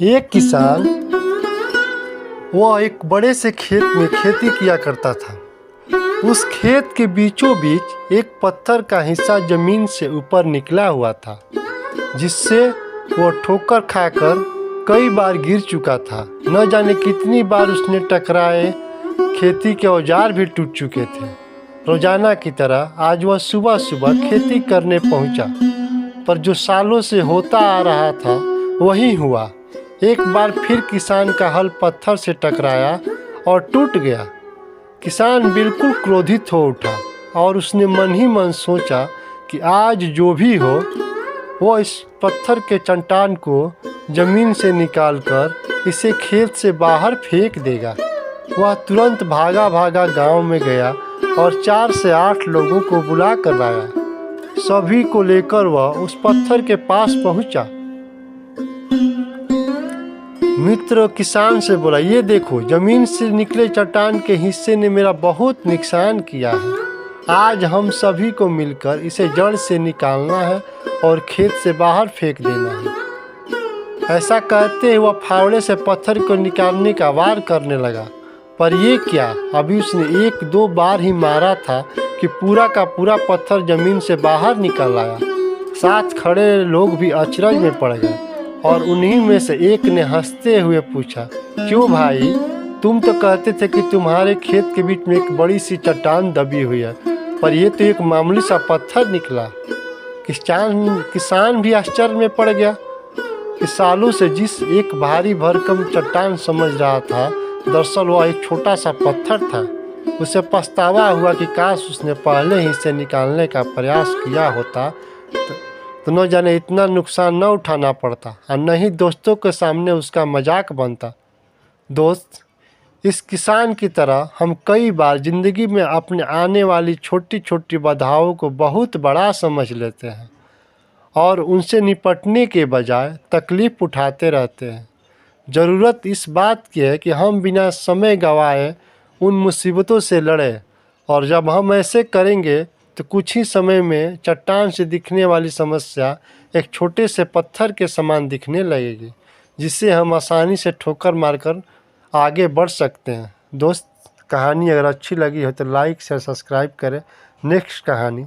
एक किसान वह एक बड़े से खेत में खेती किया करता था। उस खेत के बीचों बीच एक पत्थर का हिस्सा जमीन से ऊपर निकला हुआ था, जिससे वह ठोकर खाकर कई बार गिर चुका था। न जाने कितनी बार उसने टकराए, खेती के औजार भी टूट चुके थे। रोजाना की तरह आज वह सुबह सुबह खेती करने पहुंचा, पर जो सालों से होता आ रहा था वही हुआ। एक बार फिर किसान का हल पत्थर से टकराया और टूट गया। किसान बिल्कुल क्रोधित हो उठा और उसने मन ही मन सोचा कि आज जो भी हो वह इस पत्थर के चट्टान को जमीन से निकालकर इसे खेत से बाहर फेंक देगा। वह तुरंत भागा भागा गांव में गया और 4 से 8 लोगों को बुला कर लाया। सभी को लेकर वह उस पत्थर के पास पहुंचा। मित्र किसान से बोला, ये देखो, जमीन से निकले चट्टान के हिस्से ने मेरा बहुत नुकसान किया है। आज हम सभी को मिलकर इसे जड़ से निकालना है और खेत से बाहर फेंक देना है। ऐसा कहते हुए फावड़े से पत्थर को निकालने का वार करने लगा, पर ये क्या, अभी उसने 1-2 बार ही मारा था कि पूरा का पूरा पत्थर जमीन से बाहर निकल आया। साथ खड़े लोग भी अचरज में पड़ गए और उन्हीं में से एक ने हंसते हुए पूछा, क्यों भाई, तुम तो कहते थे कि तुम्हारे खेत के बीच में एक बड़ी सी चट्टान दबी हुई है, पर यह तो एक मामूली सा पत्थर निकला। किसान भी आश्चर्य में पड़ गया कि सालों से जिस एक भारी भरकम चट्टान समझ रहा था, दरअसल वह एक छोटा सा पत्थर था। उसे पछतावा हुआ कि काश उसने पहले ही इसे निकालने का प्रयास किया होता तो न जाने इतना नुकसान न उठाना पड़ता और न ही दोस्तों के सामने उसका मजाक बनता। दोस्त, इस किसान की तरह हम कई बार ज़िंदगी में अपने आने वाली छोटी छोटी बाधाओं को बहुत बड़ा समझ लेते हैं और उनसे निपटने के बजाय तकलीफ़ उठाते रहते हैं। ज़रूरत इस बात की है कि हम बिना समय गंवाए उन मुसीबतों से लड़ें, और जब हम ऐसे करेंगे तो कुछ ही समय में चट्टान से दिखने वाली समस्या एक छोटे से पत्थर के समान दिखने लगेगी, जिससे हम आसानी से ठोकर मारकर आगे बढ़ सकते हैं। दोस्त, कहानी अगर अच्छी लगी हो तो लाइक शेयर सब्सक्राइब करें। नेक्स्ट कहानी।